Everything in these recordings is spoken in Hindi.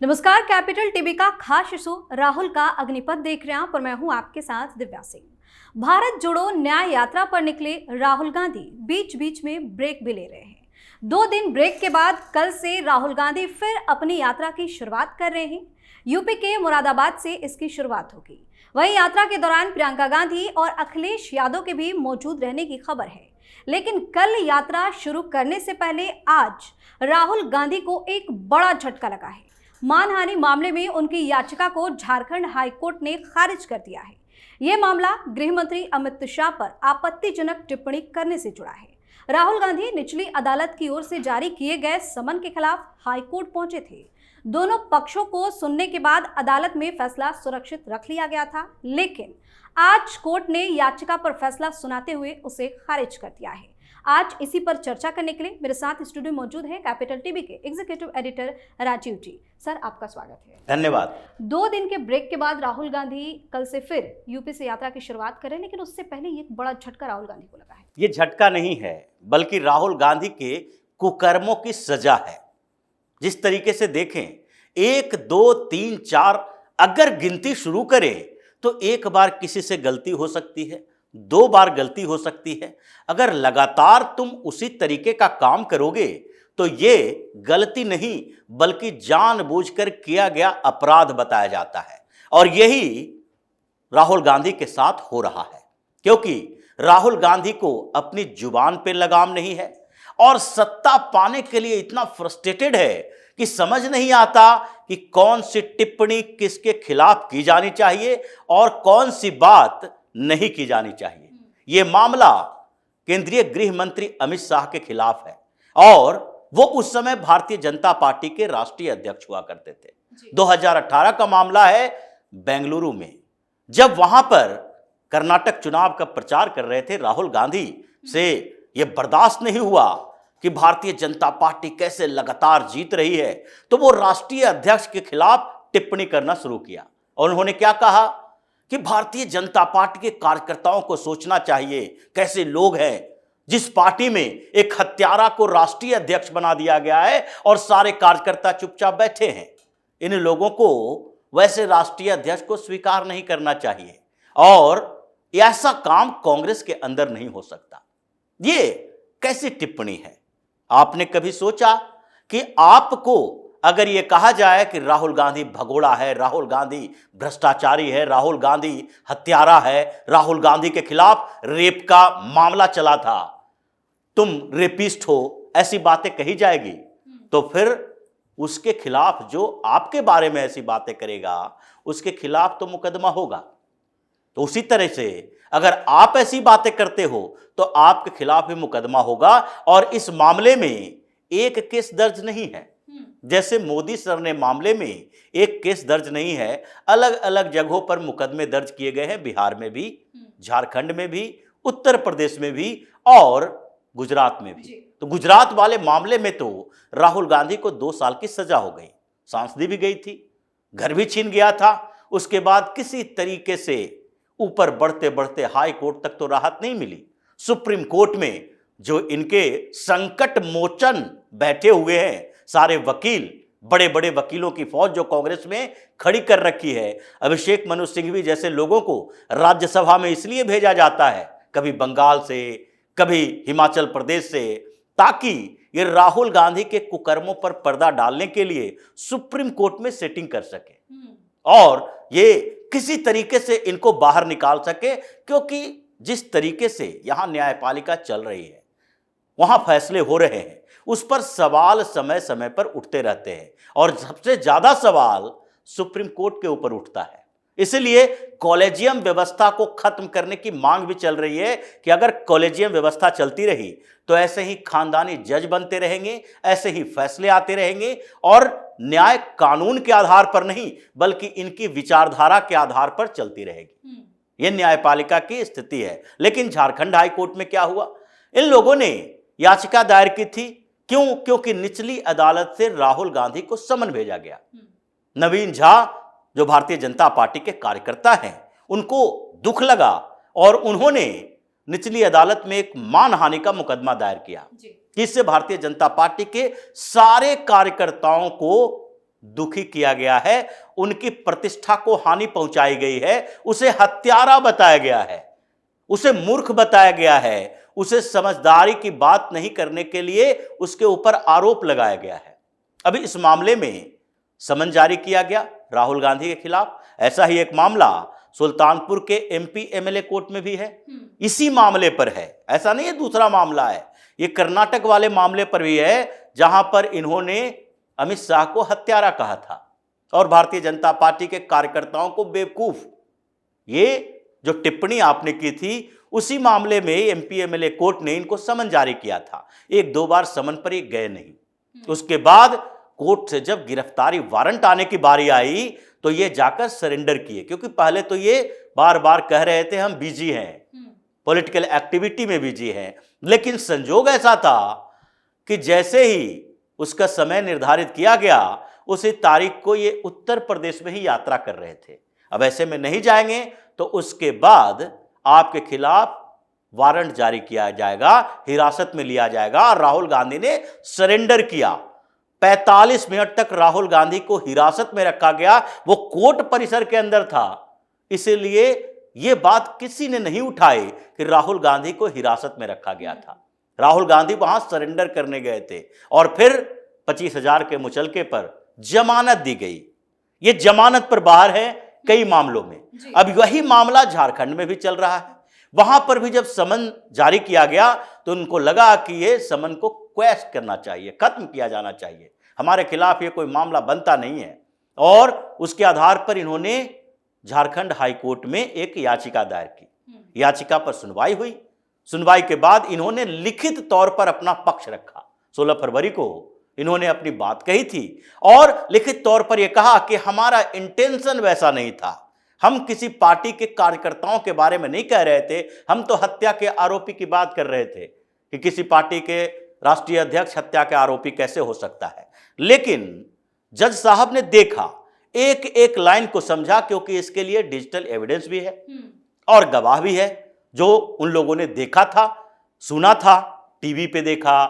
नमस्कार, कैपिटल टीवी का खास शो राहुल का अग्निपथ देख रहे हैं आप और मैं हूं आपके साथ दिव्या सिंह। भारत जोड़ो न्याय यात्रा पर निकले राहुल गांधी बीच बीच में ब्रेक भी ले रहे हैं। 2 दिन ब्रेक के बाद कल से राहुल गांधी फिर अपनी यात्रा की शुरुआत कर रहे हैं। यूपी के मुरादाबाद से इसकी शुरुआत होगी। वहीं यात्रा के दौरान प्रियंका गांधी और अखिलेश यादव के भी मौजूद रहने की खबर है। लेकिन कल यात्रा शुरू करने से पहले आज राहुल गांधी को एक बड़ा झटका लगा है। मानहानि मामले में उनकी याचिका को झारखंड हाईकोर्ट ने खारिज कर दिया है। यह मामला गृह मंत्री अमित शाह पर आपत्तिजनक टिप्पणी करने से जुड़ा है। राहुल गांधी निचली अदालत की ओर से जारी किए गए समन के खिलाफ हाईकोर्ट पहुंचे थे। दोनों पक्षों को सुनने के बाद अदालत में फैसला सुरक्षित रख लिया गया था, लेकिन आज कोर्ट ने याचिका पर फैसला सुनाते हुए उसे खारिज कर दिया है। आज इसी पर चर्चा करने के लिए मेरे साथ स्टूडियो में मौजूद है कैपिटल टीवी के एग्जीक्यूटिव एडिटर राजीव जी। सर, आपका स्वागत है। धन्यवाद। 2 दिन के ब्रेक के बाद राहुल गांधी कल से फिर यूपी से यात्रा की शुरुआत करें, लेकिन उससे पहले ये बड़ा झटका राहुल गांधी को लगा है। ये झटका नहीं है, बल्कि राहुल गांधी के कुकर्मों की सजा है। जिस तरीके से देखें, 1 2 3 4 अगर गिनती शुरू करें तो एक बार किसी से गलती हो सकती है, 2 बार गलती हो सकती है। अगर लगातार तुम उसी तरीके का काम करोगे तो ये गलती नहीं बल्कि जानबूझकर किया गया अपराध बताया जाता है। और यही राहुल गांधी के साथ हो रहा है, क्योंकि राहुल गांधी को अपनी जुबान पे लगाम नहीं है और सत्ता पाने के लिए इतना फ्रस्ट्रेटेड है कि समझ नहीं आता कि कौन सी टिप्पणी किसके खिलाफ की जानी चाहिए और कौन सी बात नहीं की जानी चाहिए। यह मामला केंद्रीय गृह मंत्री अमित शाह के खिलाफ है और वो उस समय भारतीय जनता पार्टी के राष्ट्रीय अध्यक्ष हुआ करते थे। 2018 का मामला है बेंगलुरु में, जब वहां पर कर्नाटक चुनाव का प्रचार कर रहे थे। राहुल गांधी से यह बर्दाश्त नहीं हुआ कि भारतीय जनता पार्टी कैसे लगातार जीत रही है, तो वो राष्ट्रीय अध्यक्ष के खिलाफ टिप्पणी करना शुरू किया और उन्होंने क्या कहा कि भारतीय जनता पार्टी के कार्यकर्ताओं को सोचना चाहिए कैसे लोग हैं जिस पार्टी में एक हत्यारा को राष्ट्रीय अध्यक्ष बना दिया गया है और सारे कार्यकर्ता चुपचाप बैठे हैं। इन लोगों को वैसे राष्ट्रीय अध्यक्ष को स्वीकार नहीं करना चाहिए और ऐसा काम कांग्रेस के अंदर नहीं हो सकता। ये कैसी टिप्पणी है? आपने कभी सोचा कि आपको अगर ये कहा जाए कि राहुल गांधी भगोड़ा है, राहुल गांधी भ्रष्टाचारी है, राहुल गांधी हत्यारा है, राहुल गांधी के खिलाफ रेप का मामला चला था, तुम रेपिस्ट हो, ऐसी बातें कही जाएगी, तो फिर उसके खिलाफ जो आपके बारे में ऐसी बातें करेगा उसके खिलाफ तो मुकदमा होगा। तो उसी तरह से अगर आप ऐसी बातें करते हो तो आपके खिलाफ भी मुकदमा होगा और इस मामले में एक केस दर्ज नहीं है। जैसे मोदी सर ने मामले में एक केस दर्ज नहीं है, अलग अलग जगहों पर मुकदमे दर्ज किए गए हैं, बिहार में भी, झारखंड में भी, उत्तर प्रदेश में भी और गुजरात में भी। तो गुजरात वाले मामले में तो राहुल गांधी को 2 साल की सजा हो गई, सांसदी भी गई थी, घर भी छीन गया था। उसके बाद किसी तरीके से ऊपर बढ़ते बढ़ते हाई कोर्ट तक तो राहत नहीं मिली। सुप्रीम कोर्ट में जो इनके संकट मोचन बैठे हुए हैं सारे वकील, बड़े बड़े वकीलों की फौज जो कांग्रेस में खड़ी कर रखी है, अभिषेक मनु सिंघवी जैसे लोगों को राज्यसभा में इसलिए भेजा जाता है, कभी बंगाल से, कभी हिमाचल प्रदेश से, ताकि ये राहुल गांधी के कुकर्मों पर पर्दा डालने के लिए सुप्रीम कोर्ट में सेटिंग कर सके और ये किसी तरीके से इनको बाहर निकाल सके। क्योंकि जिस तरीके से यहां न्यायपालिका चल रही है, वहां फैसले हो रहे हैं, उस पर सवाल समय समय पर उठते रहते हैं और सबसे ज्यादा सवाल सुप्रीम कोर्ट के ऊपर उठता है। इसलिए कॉलेजियम व्यवस्था को खत्म करने की मांग भी चल रही है कि अगर कॉलेजियम व्यवस्था चलती रही तो ऐसे ही खानदानी जज बनते रहेंगे, ऐसे ही फैसले आते रहेंगे और न्याय कानून के आधार पर नहीं बल्कि इनकी विचारधारा के आधार पर चलती रहेगी। यह न्यायपालिका की स्थिति है। लेकिन झारखंड हाई कोर्ट में क्या हुआ? इन लोगों ने याचिका दायर की थी। क्यों? क्योंकि निचली अदालत से राहुल गांधी को समन भेजा गया। नवीन झा जो भारतीय जनता पार्टी के कार्यकर्ता हैं, उनको दुख लगा और उन्होंने निचली अदालत में एक मानहानि का मुकदमा दायर किया कि इससे भारतीय जनता पार्टी के सारे कार्यकर्ताओं को दुखी किया गया है, उनकी प्रतिष्ठा को हानि पहुंचाई गई है, उसे हत्यारा बताया गया है, उसे मूर्ख बताया गया है, उसे समझदारी की बात नहीं करने के लिए उसके ऊपर आरोप लगाया गया है। अभी इस मामले में समन जारी किया गया राहुल गांधी के खिलाफ। ऐसा ही एक मामला सुल्तानपुर के एमपी एमएलए कोर्ट में भी है, इसी मामले पर है। ऐसा नहीं है दूसरा मामला है, ये कर्नाटक वाले मामले पर भी है, जहां पर इन्होंने अमित शाह को हत्यारा कहा था और भारतीय जनता पार्टी के कार्यकर्ताओं को बेवकूफ। ये जो टिप्पणी आपने की थी, उसी मामले में एमपी एमएलए कोर्ट ने इनको समन जारी किया था। एक दो बार समन पर ये गए नहीं। उसके बाद कोर्ट से जब गिरफ्तारी वारंट आने की बारी आई तो ये जाकर सरेंडर किए, क्योंकि पहले तो ये बार बार कह रहे थे हम बिजी हैं, पॉलिटिकल एक्टिविटी में बिजी हैं। लेकिन संजोग ऐसा था कि जैसे ही उसका समय निर्धारित किया गया, उसी तारीख को ये उत्तर प्रदेश में ही यात्रा कर रहे थे। अब ऐसे में नहीं जाएंगे तो उसके बाद आपके खिलाफ वारंट जारी किया जाएगा, हिरासत में लिया जाएगा। और राहुल गांधी ने सरेंडर किया। 45 मिनट तक राहुल गांधी को हिरासत में रखा गया, वो कोर्ट परिसर के अंदर था। इसलिए यह बात किसी ने नहीं उठाई कि राहुल गांधी को हिरासत में रखा गया था। राहुल गांधी वहां सरेंडर करने गए थे और फिर 25,000 के मुचलके पर जमानत दी गई। ये जमानत पर बाहर है कई मामलों में। अब वही मामला झारखंड में भी चल रहा है। वहां पर भी जब समन जारी किया गया तो उनको लगा कि ये समन को क्वैश करना चाहिए, खत्म किया जाना चाहिए, हमारे खिलाफ ये कोई मामला बनता नहीं है। और उसके आधार पर इन्होंने झारखंड हाई कोर्ट में एक याचिका दायर की। याचिका पर सुनवाई हुई। सुनवाई के बाद इन्होंने लिखित तौर पर अपना पक्ष रखा। 16 फरवरी को इन्होंने अपनी बात कही थी और लिखित तौर पर यह कहा कि हमारा इंटेंशन वैसा नहीं था, हम किसी पार्टी के कार्यकर्ताओं के बारे में नहीं कह रहे थे, हम तो हत्या के आरोपी की बात कर रहे थे कि किसी पार्टी के राष्ट्रीय अध्यक्ष हत्या के आरोपी कैसे हो सकता है। लेकिन जज साहब ने देखा, एक एक लाइन को समझा, क्योंकि इसके लिए डिजिटल एविडेंस भी है और गवाह भी है जो उन लोगों ने देखा था, सुना था, टीवी पे देखा,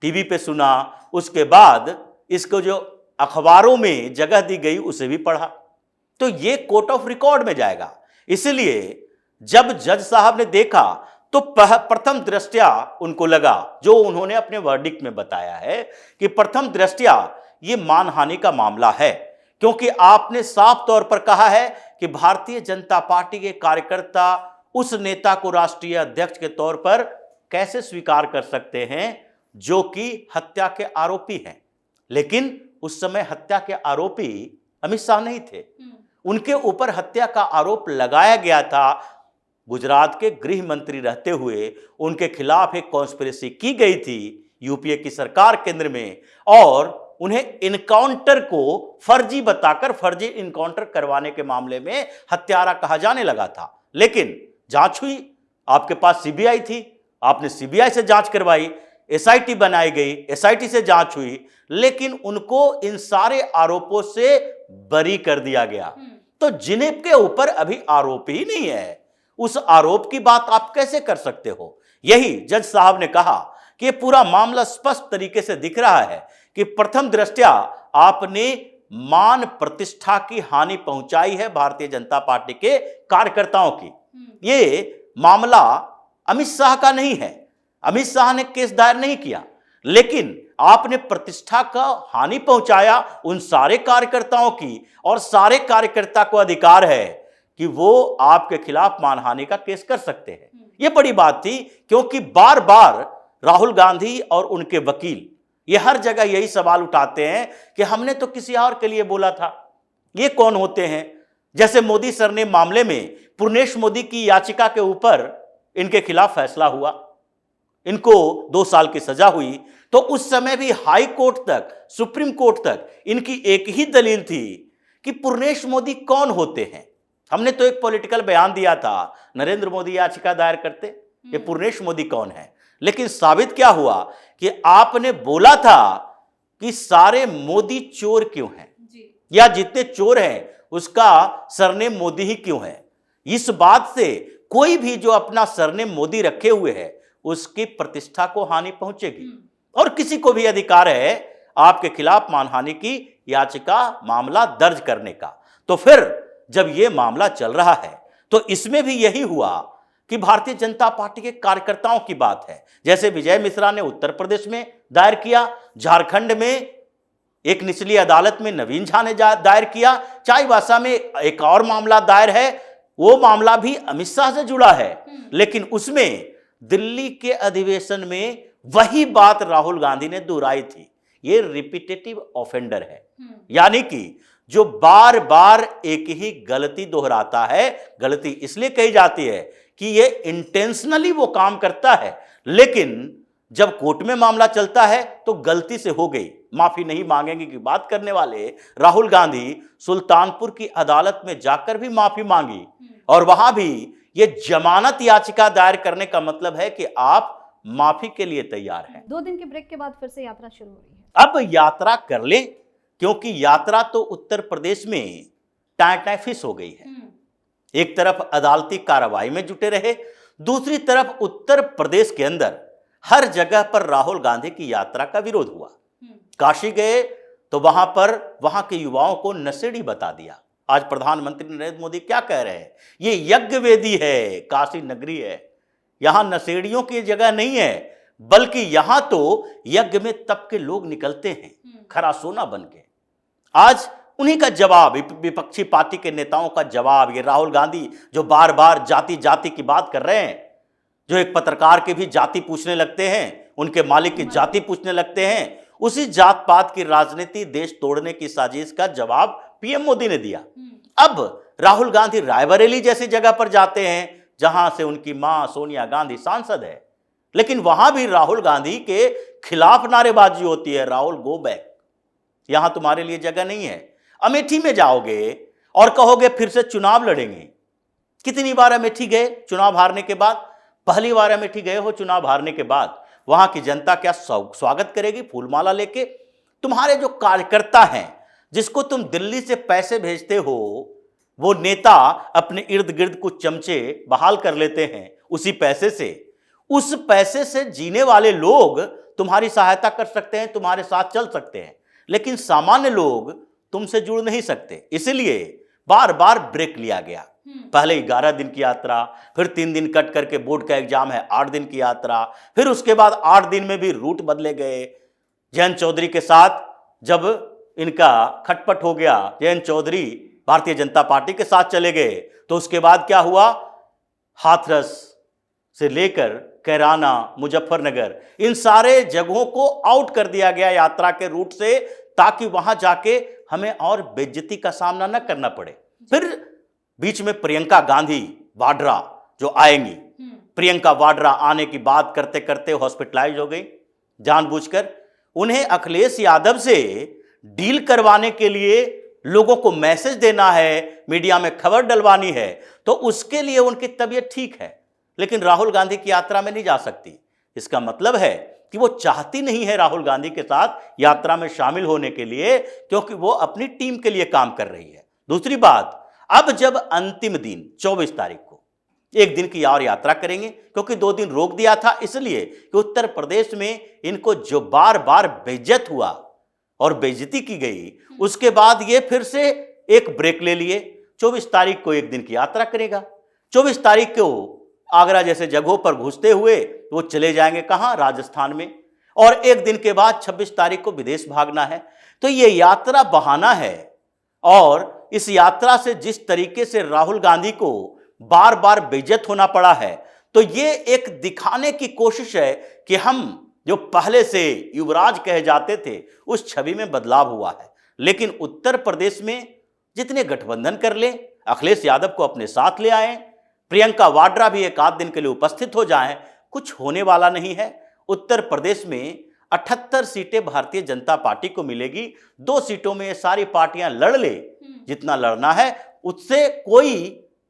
टीवी पे सुना, उसके बाद इसको जो अखबारों में जगह दी गई उसे भी पढ़ा। तो ये कोर्ट ऑफ रिकॉर्ड में जाएगा। इसलिए जब जज साहब ने देखा तो प्रथम दृष्टया उनको लगा, जो उन्होंने अपने वर्डिक्ट में बताया है, कि प्रथम दृष्टया ये मानहानि का मामला है, क्योंकि आपने साफ तौर पर कहा है कि भारतीय जनता पार्टी के कार्यकर्ता उस नेता को राष्ट्रीय अध्यक्ष के तौर पर कैसे स्वीकार कर सकते हैं जो कि हत्या के आरोपी हैं। लेकिन उस समय हत्या के आरोपी अमित शाह नहीं थे, उनके ऊपर हत्या का आरोप लगाया गया था। गुजरात के गृह मंत्री रहते हुए उनके खिलाफ एक कॉन्स्पिरेसी की गई थी यूपीए की सरकार केंद्र में, और उन्हें इनकाउंटर को फर्जी बताकर फर्जी इनकाउंटर करवाने के मामले में हत्यारा कहा जाने लगा था। लेकिन जांच हुई, आपके पास सीबीआई थी, आपने सीबीआई से जांच करवाई, एसआईटी बनाई गई, एसआईटी से जांच हुई, लेकिन उनको इन सारे आरोपों से बरी कर दिया गया। तो जिनके ऊपर अभी आरोप ही नहीं है, उस आरोप की बात आप कैसे कर सकते हो? यही जज साहब ने कहा कि ये पूरा मामला स्पष्ट तरीके से दिख रहा है कि प्रथम दृष्टया आपने मान प्रतिष्ठा की हानि पहुंचाई है भारतीय जनता पार्टी के कार्यकर्ताओं की। ये मामला अमित शाह का नहीं है, अमित शाह ने केस दायर नहीं किया, लेकिन आपने प्रतिष्ठा का हानि पहुंचाया उन सारे कार्यकर्ताओं की, और सारे कार्यकर्ता को अधिकार है कि वो आपके खिलाफ मानहानि का केस कर सकते हैं। यह बड़ी बात थी, क्योंकि बार बार राहुल गांधी और उनके वकील ये हर जगह यही सवाल उठाते हैं कि हमने तो किसी और के लिए बोला था, ये कौन होते हैं? जैसे मोदी सर ने मामले में पूर्णेश मोदी की याचिका के ऊपर इनके खिलाफ फैसला हुआ, इनको 2 साल की सजा हुई, तो उस समय भी हाई कोर्ट तक, सुप्रीम कोर्ट तक इनकी एक ही दलील थी कि पूर्णेश मोदी कौन होते हैं। हमने तो एक पॉलिटिकल बयान दिया था, नरेंद्र मोदी याचिका दायर करते, ये पूर्णेश मोदी कौन है? लेकिन साबित क्या हुआ कि आपने बोला था कि सारे मोदी चोर क्यों हैं, या जितने चोर हैं उसका सरनेम मोदी ही क्यों है। इस बात से कोई भी जो अपना सरनेम मोदी रखे हुए है उसकी प्रतिष्ठा को हानि पहुंचेगी। और किसी को भी अधिकार है आपके खिलाफ मानहानि की याचिका मामला दर्ज करने का। तो फिर जब यह मामला चल रहा है तो इसमें भी यही हुआ कि भारतीय जनता पार्टी के कार्यकर्ताओं की बात है। जैसे विजय मिश्रा ने उत्तर प्रदेश में दायर किया, झारखंड में एक निचली अदालत में नवीन झा ने दायर किया, चाईबासा में एक और मामला दायर है, वो मामला भी अमित शाह से जुड़ा है, लेकिन उसमें दिल्ली के अधिवेशन में वही बात राहुल गांधी ने दोहराई थी। ये रिपीटेटिव ऑफेंडर है, यानी कि जो बार बार एक ही गलती दोहराता है। गलती इसलिए कही जाती है कि ये इंटेंशनली वो काम करता है, लेकिन जब कोर्ट में मामला चलता है तो गलती से हो गई, माफी नहीं मांगेंगे की बात करने वाले राहुल गांधी सुल्तानपुर की अदालत में जाकर भी माफी मांगी, और वहां भी ये जमानत याचिका दायर करने का मतलब है कि आप माफी के लिए तैयार हैं। 2 दिन के ब्रेक के बाद फिर से यात्रा शुरू हो रही है। अब यात्रा कर ले, क्योंकि यात्रा तो उत्तर प्रदेश में टाई फिश हो गई है। एक तरफ अदालती कार्रवाई में जुटे रहे, दूसरी तरफ उत्तर प्रदेश के अंदर हर जगह पर राहुल गांधी की यात्रा का विरोध हुआ। काशी गए तो वहां पर वहां के युवाओं को नशेड़ी बता दिया। आज प्रधानमंत्री नरेंद्र मोदी क्या कह रहे हैं? ये यज्ञ वेदी है, काशी नगरी है, यहां नशेड़ियों की जगह नहीं है, बल्कि यहां तो यज्ञ में तप के लोग निकलते हैं खरा सोना बन के। आज उन्हीं का जवाब, विपक्षी पार्टी के नेताओं का जवाब, ये राहुल गांधी जो बार बार जाति जाति की बात कर रहे हैं, जो एक पत्रकार की भी जाति पूछने लगते हैं, उनके मालिक की जाति पूछने लगते हैं, उसी जात पात की राजनीति, देश तोड़ने की साजिश का जवाब पीएम मोदी ने दिया। अब राहुल गांधी रायबरेली जैसी जगह पर जाते हैं जहां से उनकी मां सोनिया गांधी सांसद है, लेकिन वहां भी राहुल गांधी के खिलाफ नारेबाजी होती है, राहुल गो बैक, यहां तुम्हारे लिए जगह नहीं है। अमेठी में जाओगे और कहोगे फिर से चुनाव लड़ेंगे। कितनी बार अमेठी गए चुनाव हारने के बाद? पहली बार अमेठी गए हो चुनाव हारने के बाद, वहां की जनता क्या स्वागत करेगी फूलमाला लेके? तुम्हारे जो कार्यकर्ता हैं, जिसको तुम दिल्ली से पैसे भेजते हो, वो नेता अपने इर्द गिर्द कुछ चमचे बहाल कर लेते हैं उसी पैसे से। उस पैसे से जीने वाले लोग तुम्हारी सहायता कर सकते हैं, तुम्हारे साथ चल सकते हैं, लेकिन सामान्य लोग तुमसे जुड़ नहीं सकते। इसलिए बार बार ब्रेक लिया गया। पहले 11 दिन की यात्रा, फिर 3 दिन कट करके बोर्ड का एग्जाम है 8 दिन की यात्रा, फिर उसके बाद 8 दिन में भी रूट बदले गए। जयंत चौधरी के साथ जब इनका खटपट हो गया, जयंत चौधरी भारतीय जनता पार्टी के साथ चले गए, तो उसके बाद क्या हुआ? हाथरस से लेकर कैराना, मुजफ्फरनगर, इन सारे जगहों को आउट कर दिया गया यात्रा के रूट से, ताकि वहां जाके हमें और बेइज्जती का सामना न करना पड़े। फिर बीच में प्रियंका गांधी वाड्रा जो आएंगी, प्रियंका वाड्रा आने की बात करते करते हॉस्पिटलाइज हो गई जानबूझकर। उन्हें अखिलेश यादव से डील करवाने के लिए लोगों को मैसेज देना है, मीडिया में खबर डलवानी है, तो उसके लिए उनकी तबीयत ठीक है, लेकिन राहुल गांधी की यात्रा में नहीं जा सकती। इसका मतलब है कि वो चाहती नहीं है राहुल गांधी के साथ यात्रा में शामिल होने के लिए, क्योंकि वो अपनी टीम के लिए काम कर रही है। दूसरी बात, अब जब अंतिम दिन 24 तारीख को एक दिन की और यात्रा करेंगे, क्योंकि 2 दिन रोक दिया था इसलिए कि उत्तर प्रदेश में इनको जो बार बार बेइज्जत हुआ और बेइज्जती की गई, उसके बाद ये फिर से एक ब्रेक ले लिए। 24 तारीख को एक दिन की यात्रा करेगा। 24 तारीख को आगरा जैसे जगहों पर घुसते हुए वो चले जाएंगे कहां? राजस्थान में। और एक दिन के बाद 26 तारीख को विदेश भागना है। तो ये यात्रा बहाना है, और इस यात्रा से जिस तरीके से राहुल गांधी को बार बार बेइज्जत होना पड़ा है, तो ये एक दिखाने की कोशिश है कि हम जो पहले से युवराज कहे जाते थे उस छवि में बदलाव हुआ है। लेकिन उत्तर प्रदेश में जितने गठबंधन कर ले, अखिलेश यादव को अपने साथ ले आए, प्रियंका वाड्रा भी एक आध दिन के लिए उपस्थित हो जाएं, कुछ होने वाला नहीं है। उत्तर प्रदेश में 78 सीटें भारतीय जनता पार्टी को मिलेगी। 2 सीटों में ये सारी पार्टियां लड़ ले, जितना लड़ना है उससे कोई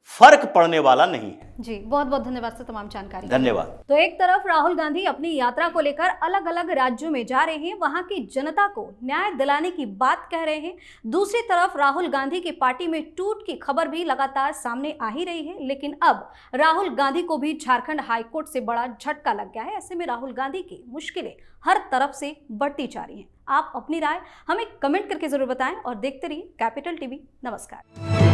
फर्क पड़ने वाला नहीं है। जी, बहुत बहुत धन्यवाद सर तमाम जानकारी। धन्यवाद। तो एक तरफ राहुल गांधी अपनी यात्रा को लेकर अलग अलग राज्यों में जा रहे हैं, वहां की जनता को न्याय दिलाने की बात कह रहे हैं। दूसरी तरफ राहुल गांधी की पार्टी में टूट की खबर भी लगातार सामने आ ही रही है। लेकिन अब राहुल गांधी को भी झारखंड हाईकोर्ट से बड़ा झटका लग गया है। ऐसे में राहुल गांधी की मुश्किलें हर तरफ से बढ़ती जा रही हैं। आप अपनी राय हमें कमेंट करके जरूर बताएं और देखते रहिए कैपिटल टीवी। नमस्कार।